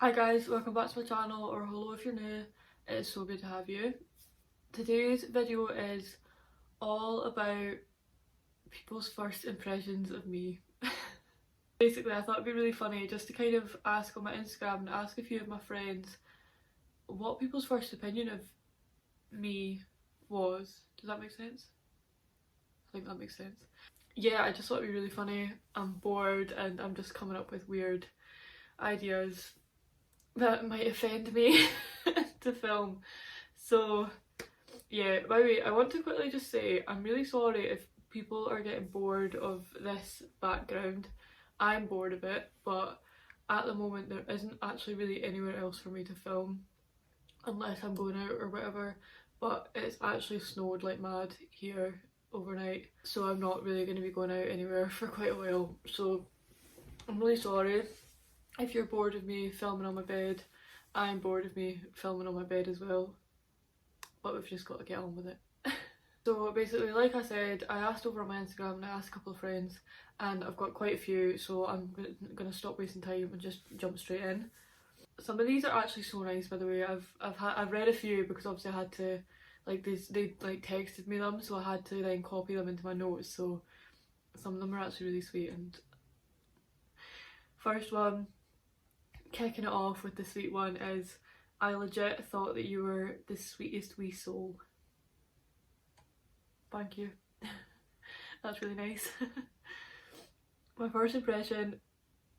Hi guys, welcome back to my channel, or hello if you're new. It is so good to have you. Today's video is all about people's first impressions of me. Basically, I thought it'd be really funny just to kind of ask on my Instagram and ask a few of my friends what people's first opinion of me was. Does that make sense? I think that makes sense. Yeah, I just thought it'd be really funny. I'm bored and I'm just coming up with weird ideas that might offend me to film. So yeah, by the way, I want to quickly just say I'm really sorry if people are getting bored of this background. I'm bored of it, but at the moment there isn't actually really anywhere else for me to film unless I'm going out or whatever, but it's actually snowed like mad here overnight, so I'm not really going to be going out anywhere for quite a while. So I'm really sorry if you're bored of me filming on my bed. I'm bored of me filming on my bed as well, but we've just got to get on with it. So basically, like I said, I asked over on my Instagram and I asked a couple of friends, and I've got quite a few, so I'm gonna stop wasting time and just jump straight in. Some of these are actually so nice, by the way. I've read a few because obviously I had to, like, they like texted me them, so I had to then copy them into my notes. So some of them are actually really sweet. And first one, kicking it off with the sweet one, is I legit thought that you were the sweetest wee soul. Thank you. That's really nice. My first impression,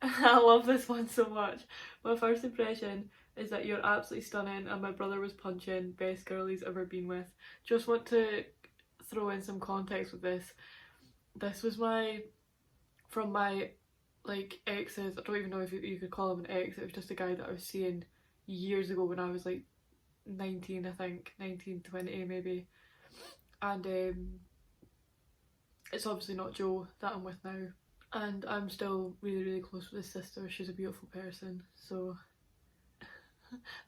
I love this one so much. My first impression is that you're absolutely stunning and my brother was punching, best girl he's ever been with. Just want to throw in some context with this. This was from my like exes. I don't even know if you could call him an ex. It was just a guy that I was seeing years ago when I was like 19, I think. 19, 20 maybe. And it's obviously not Joe that I'm with now. And I'm still really, really close with his sister. She's a beautiful person, so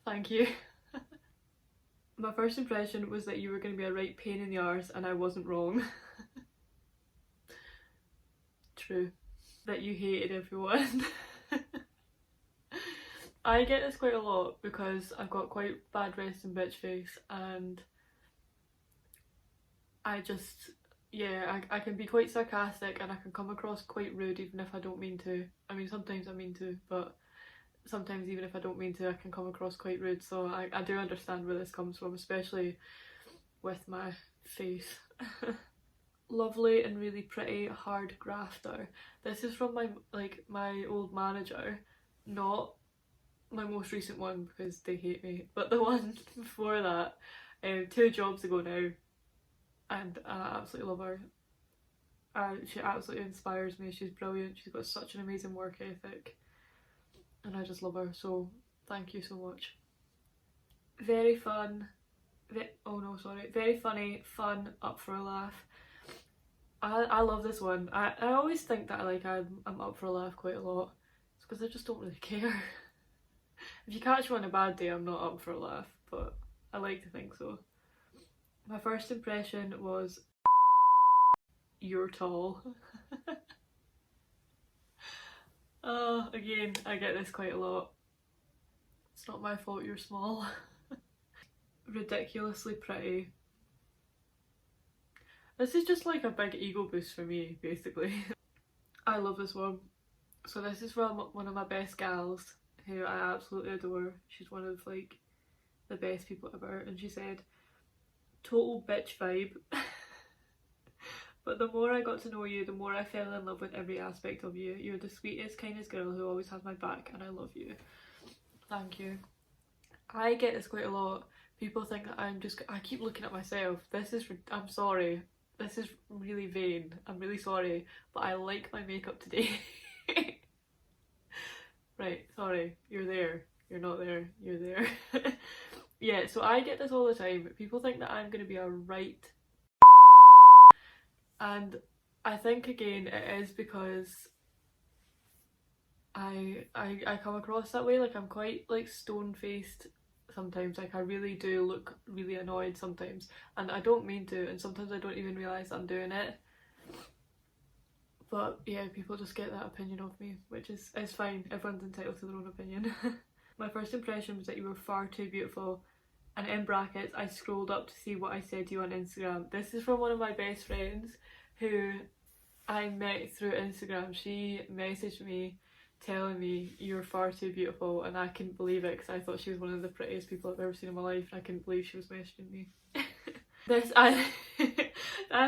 thank you. My first impression was that you were going to be a right pain in the arse, and I wasn't wrong. True. That you hated everyone. I get this quite a lot because I've got quite bad resting bitch face, and I just, yeah, I can be quite sarcastic and I can come across quite rude even if I don't mean to. I mean, sometimes I mean to, but sometimes even if I don't mean to, I can come across quite rude. So I do understand where this comes from, especially with my face. Lovely and really pretty hard grafter. This is from my old manager, not my most recent one because they hate me, but the one before that, 2 jobs ago now. And I absolutely love her. She absolutely inspires me. She's brilliant. She's got such an amazing work ethic, and I just love her. So thank you so much. Very fun. Oh no, sorry. Very funny, fun, up for a laugh. I love this one. I always think that I'm up for a laugh quite a lot. It's because I just don't really care. If you catch me on a bad day, I'm not up for a laugh, but I like to think so. My first impression was you're tall. Again, I get this quite a lot. It's not my fault you're small. Ridiculously pretty. This is just like a big ego boost for me, basically. I love this one. So this is from one of my best gals, who I absolutely adore. She's one of like the best people ever, and she said, total bitch vibe. But the more I got to know you, the more I fell in love with every aspect of you. You're the sweetest, kindest girl who always has my back, and I love you. Thank you. I get this quite a lot. People think that I keep looking at myself. I'm sorry. This is really vain. I'm really sorry, but I like my makeup today. Right, sorry. You're there. You're not there. You're there. Yeah, so I get this all the time. People think that I'm going to be a right, and I think again it is because I come across that way. Like, I'm quite like stone faced sometimes. Like, I really do look really annoyed sometimes, and I don't mean to, and sometimes I don't even realise that I'm doing it. But yeah, people just get that opinion of me, which is fine. Everyone's entitled to their own opinion. My first impression was that you were far too beautiful, and in brackets I scrolled up to see what I said to you on Instagram. This is from one of my best friends who I met through Instagram. She messaged me telling me you're far too beautiful, and I couldn't believe it because I thought she was one of the prettiest people I've ever seen in my life, and I couldn't believe she was messaging me. I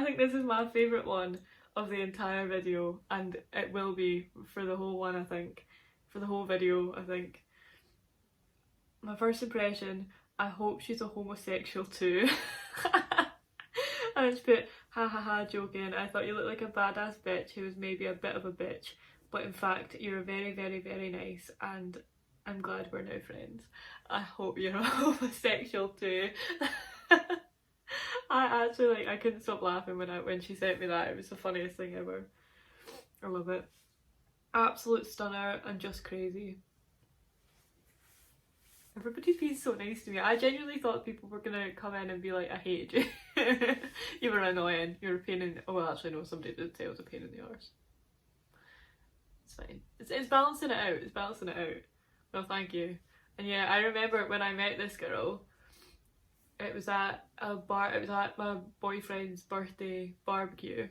think this is my favourite one of the entire video, and it will be for the whole one, I think. For the whole video, I think. My first impression, I hope she's a homosexual too. And I just put, ha ha ha, joking. I thought you looked like a badass bitch who was maybe a bit of a bitch, but in fact you're very, very, very nice, and I'm glad we're now friends. I hope you're a homosexual too. I actually, like, I couldn't stop laughing when she sent me that. It was the funniest thing ever. I love it. Absolute stunner and just crazy. Everybody's been so nice to me. I genuinely thought people were gonna come in and be like, I hated you. You were annoying. You were a pain in... Oh, well, actually no, somebody did say I was a pain in the arse. It's fine. It's balancing it out. It's balancing it out. Well, thank you. And yeah, I remember when I met this girl, it was at a bar, it was at my boyfriend's birthday barbecue,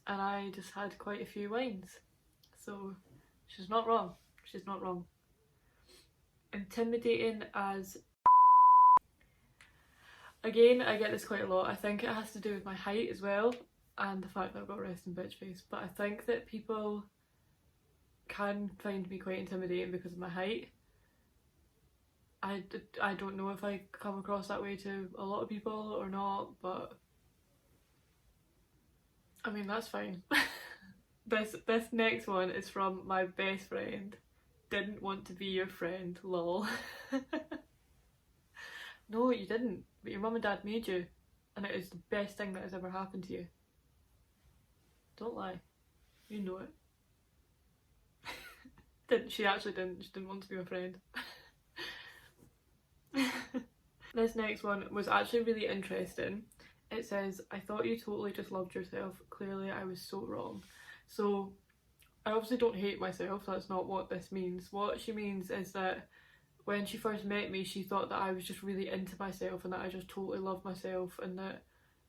and I just had quite a few wines. So she's not wrong. She's not wrong. Intimidating as... Again, I get this quite a lot. I think it has to do with my height as well, and the fact that I've got resting bitch face, but I think that people can find me quite intimidating because of my height. I don't know if I come across that way to a lot of people or not, but I mean, that's fine. This next one is from my best friend. Didn't want to be your friend, lol. No, you didn't, but your mum and dad made you, and it is the best thing that has ever happened to you. Don't lie. You know it. She actually didn't. She didn't want to be my friend. This next one was actually really interesting. It says, I thought you totally just loved yourself. Clearly I was so wrong. So I obviously don't hate myself. That's not what this means. What she means is that when she first met me, she thought that I was just really into myself and that I just totally loved myself and that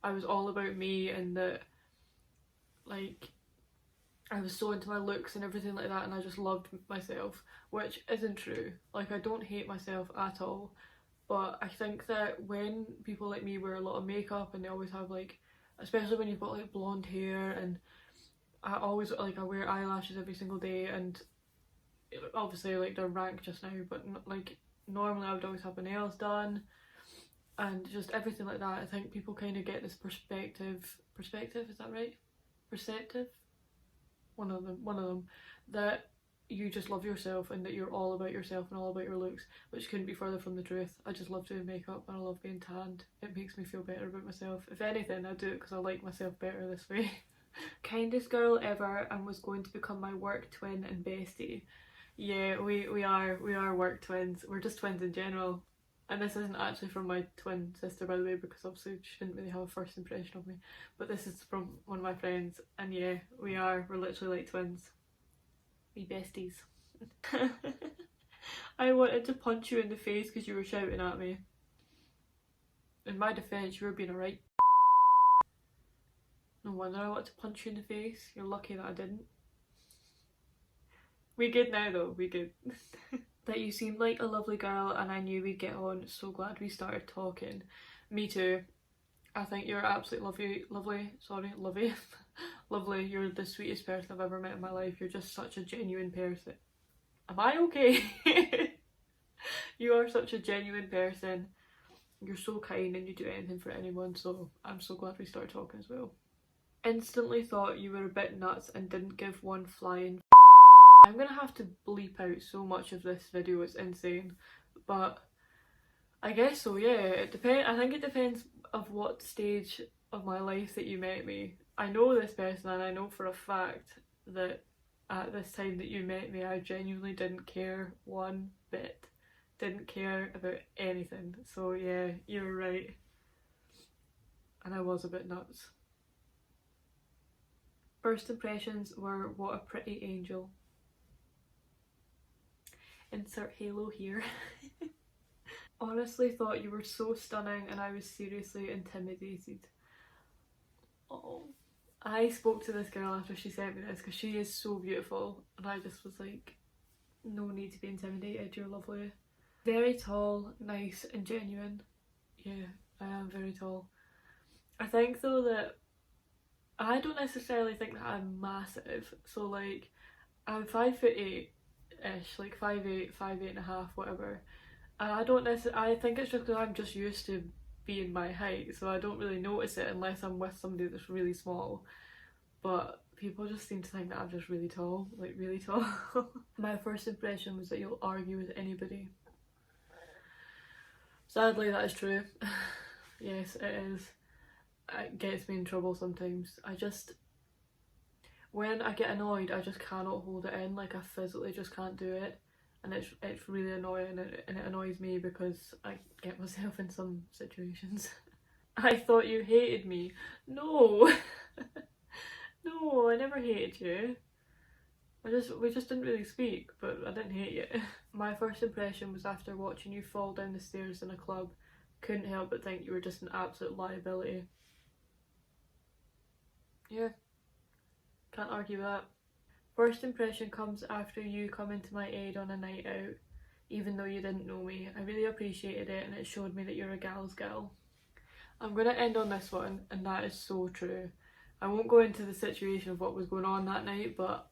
I was all about me, and that, like, I was so into my looks and everything like that, and I just loved myself, which isn't true. Like, I don't hate myself at all, but I think that when people like me wear a lot of makeup and they always have, like, especially when you've got like blonde hair, and I always, like, I wear eyelashes every single day, and obviously, like, they're rank just now, but like normally I would always have my nails done and just everything like that. I think people kind of get this perspective, is that right? Perceptive? One of them, that you just love yourself and that you're all about yourself and all about your looks, which couldn't be further from the truth. I just love doing makeup and I love being tanned. It makes me feel better about myself. If anything, I do it because I like myself better this way. Kindest girl ever, and was going to become my work twin and bestie. Yeah, we are work twins. We're just twins in general. And this isn't actually from my twin sister, by the way, because obviously she didn't really have a first impression of me. But this is from one of my friends, and yeah, we're literally like twins. We besties. I wanted to punch you in the face because you were shouting at me. In my defence, you were being alright. No wonder I wanted to punch you in the face. You're lucky that I didn't. We good now though, we good. That you seemed like a lovely girl and I knew we'd get on. So glad we started talking. Me too. I think you're absolutely lovely. Lovely. You're the sweetest person I've ever met in my life. You're just such a genuine person. Am I okay? You are such a genuine person. You're so kind and you do anything for anyone, so I'm so glad we started talking as well. Instantly thought you were a bit nuts and didn't give one flying. I'm gonna have to bleep out so much of this video, it's insane, but I guess so, yeah. I think it depends of what stage of my life that you met me. I know this person and I know for a fact that at this time that you met me I genuinely didn't care one bit. Didn't care about anything. So yeah, you're right. And I was a bit nuts. First impressions were, what a pretty angel. insert halo here. Honestly thought you were so stunning and I was seriously intimidated. Oh. I spoke to this girl after she sent me this because she is so beautiful and I just was like, no need to be intimidated, you're lovely. Very tall, nice and genuine. Yeah, I am very tall. I think though that I don't necessarily think that I'm massive, so like I'm 5'8" ish, like 5'8", 5'8.5", whatever. And I don't necessarily, I think it's just because I'm just used to being my height, so I don't really notice it unless I'm with somebody that's really small. But people just seem to think that I'm just really tall, like really tall. My first impression was that you'll argue with anybody. Sadly, that is true. Yes, it is. It gets me in trouble sometimes. When I get annoyed, I just cannot hold it in. Like I physically just can't do it, and it's really annoying, and it annoys me because I get myself in some situations. I thought you hated me. No, no, I never hated you. We just didn't really speak, but I didn't hate you. My first impression was after watching you fall down the stairs in a club. Couldn't help but think you were just an absolute liability. Yeah, can't argue with that. First impression comes after you coming to my aid on a night out, even though you didn't know me. I really appreciated it and it showed me that you're a gal's gal. I'm going to end on this one, and that is so true. I won't go into the situation of what was going on that night, but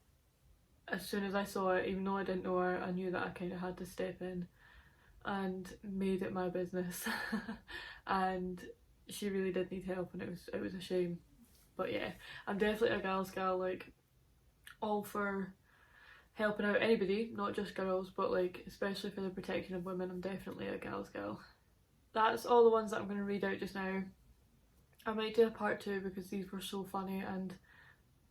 as soon as I saw it, even though I didn't know her, I knew that I kind of had to step in and made it my business. And she really did need help, and it was a shame. But yeah, I'm definitely a gal's gal, like all for helping out anybody, not just girls, but like especially for the protection of women. I'm definitely a gal's gal. That's all the ones that I'm going to read out just now. I might do a part 2 because these were so funny and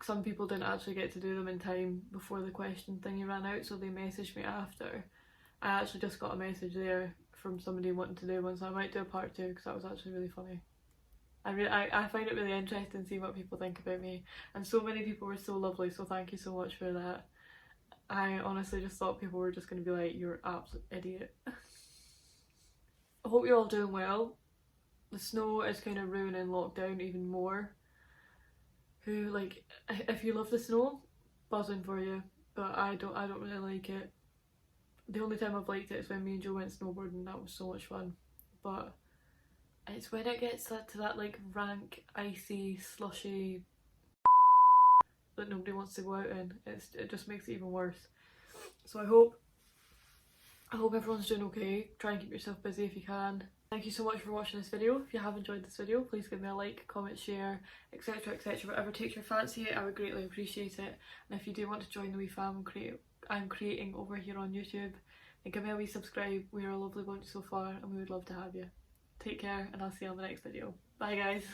some people didn't actually get to do them in time before the question thingy ran out, so they messaged me after. I actually just got a message there from somebody wanting to do one, so I might do a part 2 because that was actually really funny. I find it really interesting seeing what people think about me, and so many people were so lovely, so thank you so much for that. I honestly just thought people were just going to be like, you're an absolute idiot. I hope you're all doing well. The snow is kind of ruining lockdown even more. Like, if you love the snow, buzzing for you, but I don't really like it. The only time I've liked it is when me and Joe went snowboarding. That was so much fun. But it's when it gets to that like rank, icy, slushy that nobody wants to go out in. It just makes it even worse. So I hope everyone's doing okay. Try and keep yourself busy if you can. Thank you so much for watching this video. If you have enjoyed this video, please give me a like, comment, share, etc, etc, whatever takes your fancy. I would greatly appreciate it. And if you do want to join the wee fam I'm creating over here on YouTube, then give me a wee subscribe. We are a lovely bunch so far and we would love to have you. Take care and I'll see you on the next video. Bye guys.